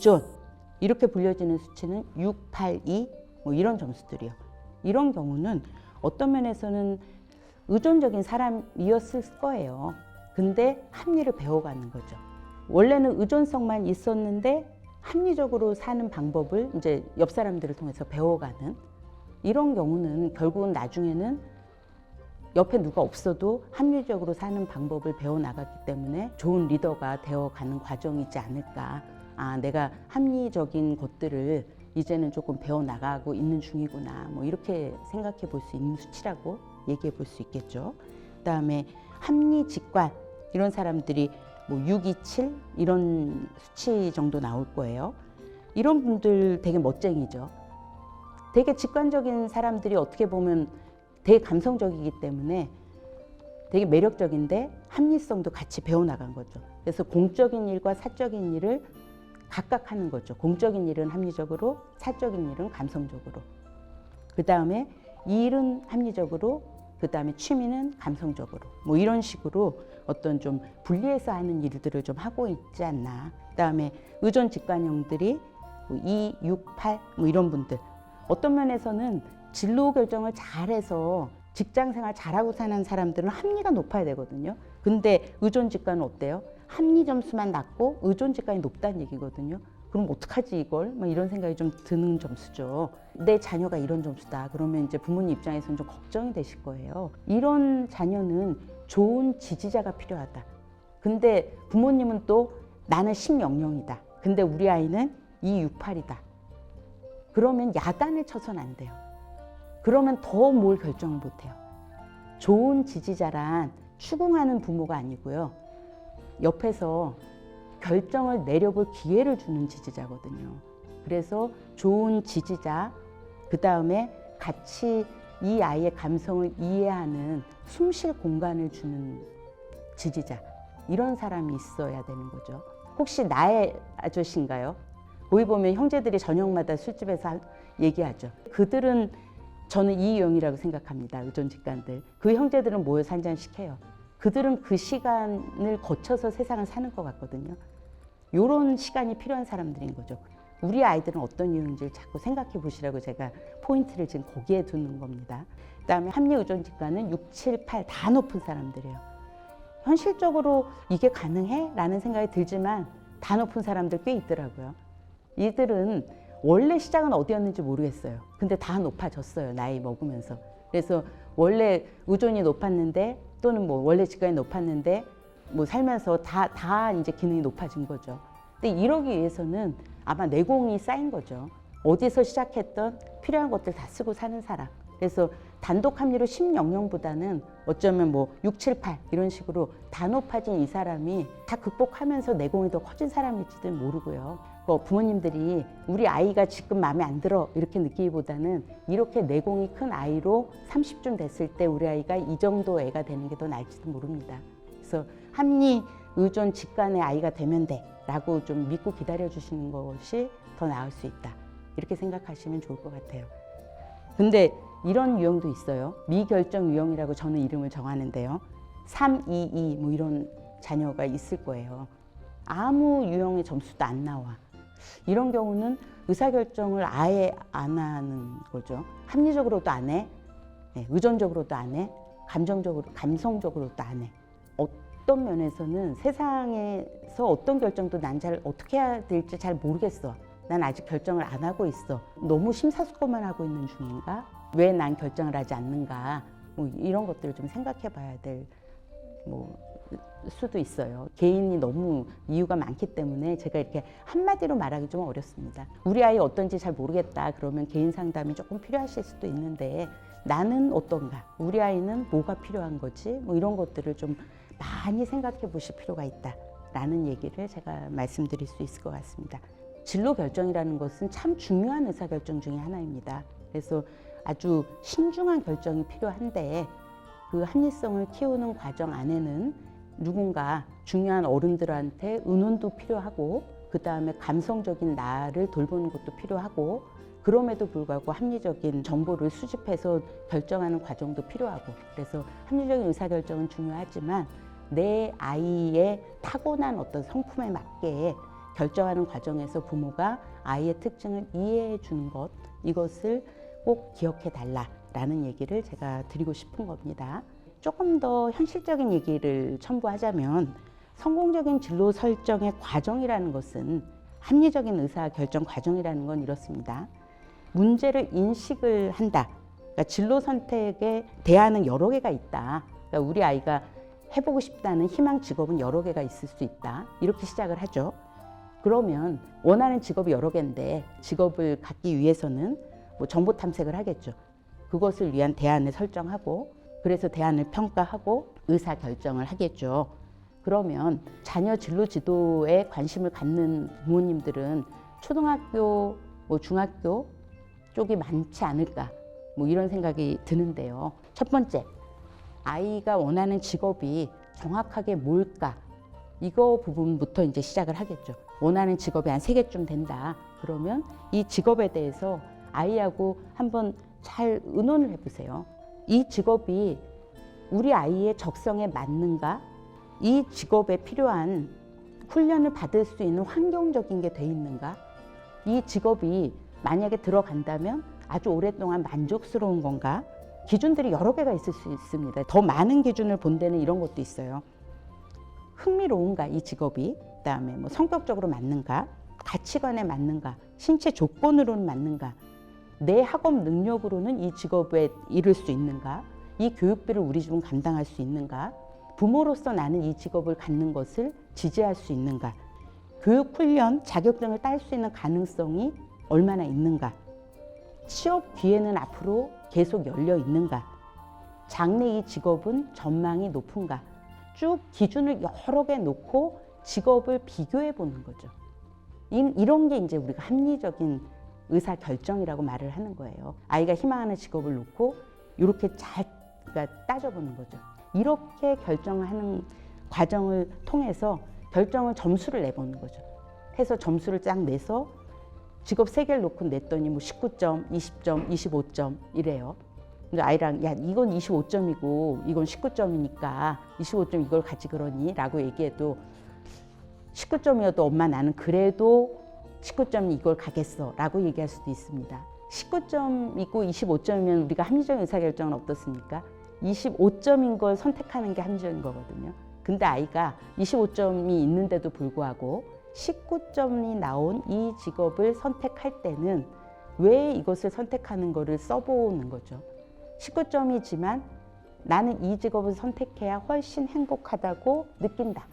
의존 이렇게 불려지는 수치는 6, 8, 2 뭐 이런 점수들이요. 이런 경우는 어떤 면에서는 의존적인 사람이었을 거예요. 근데 합리를 배워가는 거죠. 원래는 의존성만 있었는데 합리적으로 사는 방법을 이제 옆 사람들을 통해서 배워가는 이런 경우는 결국은 나중에는 옆에 누가 없어도 합리적으로 사는 방법을 배워나갔기 때문에 좋은 리더가 되어가는 과정이지 않을까. 아, 내가 합리적인 것들을 이제는 조금 배워나가고 있는 중이구나. 뭐 이렇게 생각해 볼 수 있는 수치라고 얘기해 볼 수 있겠죠. 그다음에 합리 직관 이런 사람들이 뭐 6, 2, 7 이런 수치 정도 나올 거예요. 이런 분들 되게 멋쟁이죠. 되게 직관적인 사람들이 어떻게 보면 되게 감성적이기 때문에 되게 매력적인데 합리성도 같이 배워나간 거죠. 그래서 공적인 일과 사적인 일을 각각 하는 거죠. 공적인 일은 합리적으로, 사적인 일은 감성적으로. 그 다음에 일은 합리적으로, 그 다음에 취미는 감성적으로. 뭐 이런 식으로 어떤 좀 분리해서 하는 일들을 좀 하고 있지 않나. 그 다음에 의존 직관형들이 2, 6, 8 뭐 이런 분들. 어떤 면에서는 진로 결정을 잘해서 직장 생활 잘하고 사는 사람들은 합리가 높아야 되거든요. 근데 의존 직관은 어때요? 합리 점수만 낮고 의존 직관이 높다는 얘기거든요. 그럼 어떡하지 이걸? 막 이런 생각이 좀 드는 점수죠. 내 자녀가 이런 점수다. 그러면 이제 부모님 입장에서는 좀 걱정이 되실 거예요. 이런 자녀는 좋은 지지자가 필요하다. 근데 부모님은 또 나는 1000이다. 근데 우리 아이는 268이다. 그러면 야단을 쳐서는 안 돼요. 그러면 더 뭘 결정을 못 해요. 좋은 지지자란 추궁하는 부모가 아니고요. 옆에서 결정을 내려볼 기회를 주는 지지자거든요. 그래서 좋은 지지자, 그 다음에 같이 이 아이의 감성을 이해하는 숨 쉴 공간을 주는 지지자, 이런 사람이 있어야 되는 거죠. 혹시 나의 아저씨인가요? 거기 보면 형제들이 저녁마다 술집에서 얘기하죠. 그들은 저는 이 유형이라고 생각합니다. 의존 직관들. 그 형제들은 모여서 한 잔씩 해요. 그들은 그 시간을 거쳐서 세상을 사는 것 같거든요. 이런 시간이 필요한 사람들인 거죠. 우리 아이들은 어떤 유형인지를 자꾸 생각해 보시라고 제가 포인트를 지금 거기에 두는 겁니다. 그다음에 합리 의존 직관은 6, 7, 8 다 높은 사람들이에요. 현실적으로 이게 가능해? 라는 생각이 들지만 다 높은 사람들 꽤 있더라고요. 이들은 원래 시작은 어디였는지 모르겠어요. 근데 다 높아졌어요. 나이 먹으면서. 그래서 원래 의존이 높았는데 또는 뭐 원래 직관이 높았는데 뭐 살면서 다 이제 기능이 높아진 거죠. 근데 이러기 위해서는 아마 내공이 쌓인 거죠. 어디서 시작했던 필요한 것들 다 쓰고 사는 사람. 그래서 단독 합리로 1000보다는 어쩌면 뭐 6, 7, 8 이런 식으로 다 높아진 이 사람이 다 극복하면서 내공이 더 커진 사람일지도 모르고요. 부모님들이 우리 아이가 지금 마음에 안 들어 이렇게 느끼기보다는 이렇게 내공이 큰 아이로 30쯤 됐을 때 우리 아이가 이 정도 애가 되는 게 더 나을지도 모릅니다. 그래서 합리, 의존, 직관의 아이가 되면 돼 라고 좀 믿고 기다려 주시는 것이 더 나을 수 있다. 이렇게 생각하시면 좋을 것 같아요. 근데 이런 유형도 있어요. 미결정 유형이라고 저는 이름을 정하는데요. 3, 2, 2 뭐 이런 자녀가 있을 거예요. 아무 유형의 점수도 안 나와. 이런 경우는 의사결정을 아예 안 하는 거죠. 합리적으로도 안 해, 의존적으로도 안 해, 감성적으로도 안 해. 어떤 면에서는 세상에서 어떤 결정도 난 잘 어떻게 해야 될지 잘 모르겠어. 난 아직 결정을 안 하고 있어. 너무 심사숙고만 하고 있는 중인가? 왜 난 결정을 하지 않는가? 뭐 이런 것들을 좀 생각해 봐야 될 수도 있어요. 개인이 너무 이유가 많기 때문에 제가 이렇게 한마디로 말하기 좀 어렵습니다. 우리 아이 어떤지 잘 모르겠다 그러면 개인 상담이 조금 필요하실 수도 있는데 나는 어떤가? 우리 아이는 뭐가 필요한 거지? 뭐 이런 것들을 좀 많이 생각해 보실 필요가 있다라는 얘기를 제가 말씀드릴 수 있을 것 같습니다. 진로 결정이라는 것은 참 중요한 의사결정 중에 하나입니다. 그래서 아주 신중한 결정이 필요한데 그 합리성을 키우는 과정 안에는 누군가 중요한 어른들한테 의논도 필요하고 그 다음에 감성적인 나를 돌보는 것도 필요하고 그럼에도 불구하고 합리적인 정보를 수집해서 결정하는 과정도 필요하고 그래서 합리적인 의사결정은 중요하지만 내 아이의 타고난 어떤 성품에 맞게 결정하는 과정에서 부모가 아이의 특징을 이해해 주는 것, 이것을 꼭 기억해 달라라는 얘기를 제가 드리고 싶은 겁니다. 조금 더 현실적인 얘기를 첨부하자면 성공적인 진로 설정의 과정이라는 것은 합리적인 의사결정 과정이라는 건 이렇습니다. 문제를 인식을 한다. 그러니까 진로 선택에 대안은 여러 개가 있다. 그러니까 우리 아이가 해보고 싶다는 희망 직업은 여러 개가 있을 수 있다. 이렇게 시작을 하죠. 그러면 원하는 직업이 여러 개인데 직업을 갖기 위해서는 뭐 정보 탐색을 하겠죠. 그것을 위한 대안을 설정하고 그래서 대안을 평가하고 의사 결정을 하겠죠. 그러면 자녀 진로 지도에 관심을 갖는 부모님들은 초등학교, 뭐 중학교 쪽이 많지 않을까 뭐 이런 생각이 드는데요. 첫 번째, 아이가 원하는 직업이 정확하게 뭘까? 이거 부분부터 이제 시작을 하겠죠. 원하는 직업이 한 3개쯤 된다. 그러면 이 직업에 대해서 아이하고 한번 잘 의논을 해보세요. 이 직업이 우리 아이의 적성에 맞는가? 이 직업에 필요한 훈련을 받을 수 있는 환경적인 게 돼 있는가? 이 직업이 만약에 들어간다면 아주 오랫동안 만족스러운 건가? 기준들이 여러 개가 있을 수 있습니다. 더 많은 기준을 본 데는 이런 것도 있어요. 흥미로운가 이 직업이? 그다음에 뭐 성격적으로 맞는가? 가치관에 맞는가? 신체 조건으로는 맞는가? 내 학업 능력으로는 이 직업에 이룰 수 있는가? 이 교육비를 우리 집은 감당할 수 있는가? 부모로서 나는 이 직업을 갖는 것을 지지할 수 있는가? 교육, 훈련, 자격증을 딸 수 있는 가능성이 얼마나 있는가? 취업 기회는 앞으로 계속 열려 있는가? 장래 이 직업은 전망이 높은가? 쭉 기준을 여러 개 놓고 직업을 비교해 보는 거죠. 이런 게 이제 우리가 합리적인 의사 결정이라고 말을 하는 거예요. 아이가 희망하는 직업을 놓고 이렇게 잘 따져보는 거죠. 이렇게 결정하는 과정을 통해서 결정을 점수를 내보는 거죠. 해서 점수를 쫙 내서 직업 3개를 놓고 냈더니 뭐 19점, 20점, 25점 이래요. 근데 아이랑 야 이건 25점이고 이건 19점이니까 25점 이걸 가지 그러니? 라고 얘기해도 19점이어도 엄마 나는 그래도 19점이 이걸 가겠어 라고 얘기할 수도 있습니다. 19점이고 25점이면 우리가 합리적인 의사결정은 어떻습니까? 25점인 걸 선택하는 게 합리적인 거거든요. 근데 아이가 25점이 있는데도 불구하고 19점이 나온 이 직업을 선택할 때는 왜 이것을 선택하는 거를 써보는 거죠. 19점이지만 나는 이 직업을 선택해야 훨씬 행복하다고 느낀다.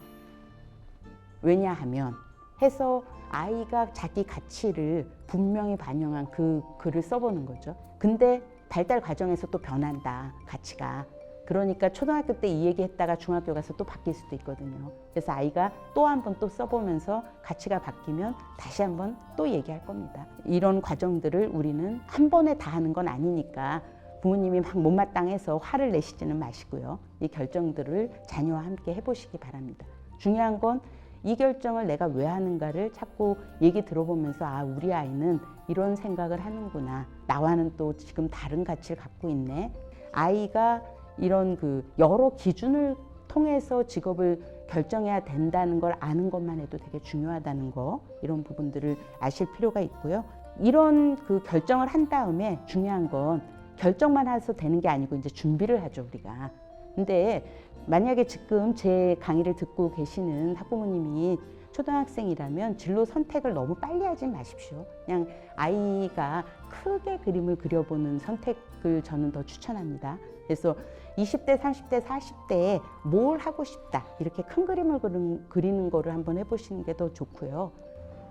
왜냐하면 해서 아이가 자기 가치를 분명히 반영한 그 글을 써보는 거죠. 근데 발달 과정에서 또 변한다, 가치가. 그러니까 초등학교 때 이 얘기 했다가 중학교 가서 또 바뀔 수도 있거든요. 그래서 아이가 또 한 번 또 써보면서 가치가 바뀌면 다시 한 번 또 얘기할 겁니다. 이런 과정들을 우리는 한 번에 다 하는 건 아니니까 부모님이 막 못마땅해서 화를 내시지는 마시고요. 이 결정들을 자녀와 함께 해보시기 바랍니다. 중요한 건 이 결정을 내가 왜 하는가를 자꾸 얘기 들어보면서 아 우리 아이는 이런 생각을 하는구나. 나와는 또 지금 다른 가치를 갖고 있네. 아이가 이런 그 여러 기준을 통해서 직업을 결정해야 된다는 걸 아는 것만 해도 되게 중요하다는 거, 이런 부분들을 아실 필요가 있고요. 이런 그 결정을 한 다음에 중요한 건 결정만 해서 되는 게 아니고 이제 준비를 하죠, 우리가. 근데 만약에 지금 제 강의를 듣고 계시는 학부모님이 초등학생이라면 진로 선택을 너무 빨리 하지 마십시오. 그냥 아이가 크게 그림을 그려보는 선택을 저는 더 추천합니다. 그래서 20대, 30대, 40대에 뭘 하고 싶다 이렇게 큰 그림을 그리는 거를 한번 해보시는 게 더 좋고요.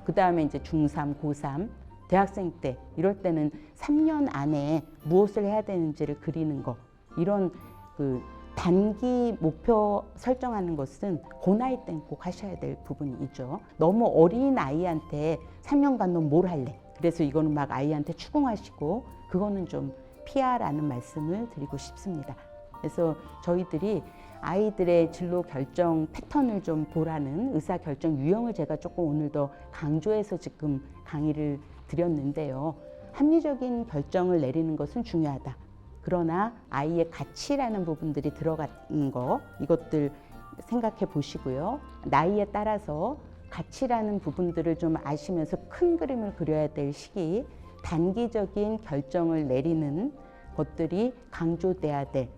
그 다음에 이제 중3, 고3, 대학생 때 이럴 때는 3년 안에 무엇을 해야 되는지를 그리는 거, 이런 그 단기 목표 설정하는 것은 그 나이 때는 꼭 하셔야 될 부분이죠. 너무 어린 아이한테 3년간 너 뭘 할래? 그래서 이거는 막 아이한테 추궁하시고 그거는 좀 피하라는 말씀을 드리고 싶습니다. 그래서 저희들이 아이들의 진로 결정 패턴을 좀 보라는 의사 결정 유형을 제가 조금 오늘 더 강조해서 지금 강의를 드렸는데요. 합리적인 결정을 내리는 것은 중요하다. 그러나 아이의 가치라는 부분들이 들어가는 거, 이것들 생각해 보시고요. 나이에 따라서 가치라는 부분들을 좀 아시면서 큰 그림을 그려야 될 시기, 단기적인 결정을 내리는 것들이 강조돼야 될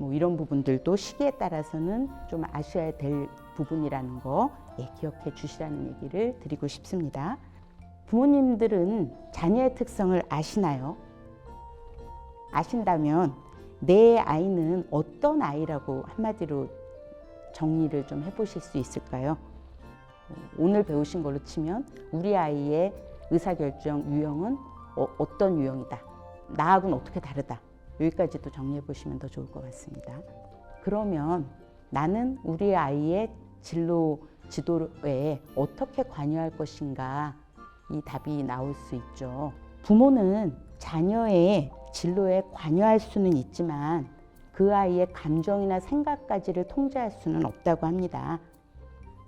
뭐 이런 부분들도 시기에 따라서는 좀 아셔야 될 부분이라는 거 기억해 주시라는 얘기를 드리고 싶습니다. 부모님들은 자녀의 특성을 아시나요? 아신다면 내 아이는 어떤 아이라고 한마디로 정리를 좀 해보실 수 있을까요? 오늘 배우신 걸로 치면 우리 아이의 의사결정 유형은 어떤 유형이다. 나하고는 어떻게 다르다. 여기까지도 정리해 보시면 더 좋을 것 같습니다. 그러면 나는 우리 아이의 진로 지도에 어떻게 관여할 것인가, 이 답이 나올 수 있죠. 부모는 자녀의 진로에 관여할 수는 있지만 그 아이의 감정이나 생각까지를 통제할 수는 없다고 합니다.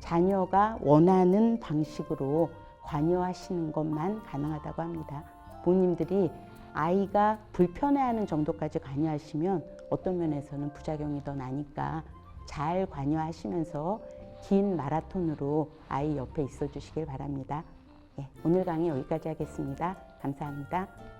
자녀가 원하는 방식으로 관여하시는 것만 가능하다고 합니다. 부모님들이 아이가 불편해하는 정도까지 관여하시면 어떤 면에서는 부작용이 더 나니까 잘 관여하시면서 긴 마라톤으로 아이 옆에 있어 주시길 바랍니다. 오늘 강의 여기까지 하겠습니다. 감사합니다.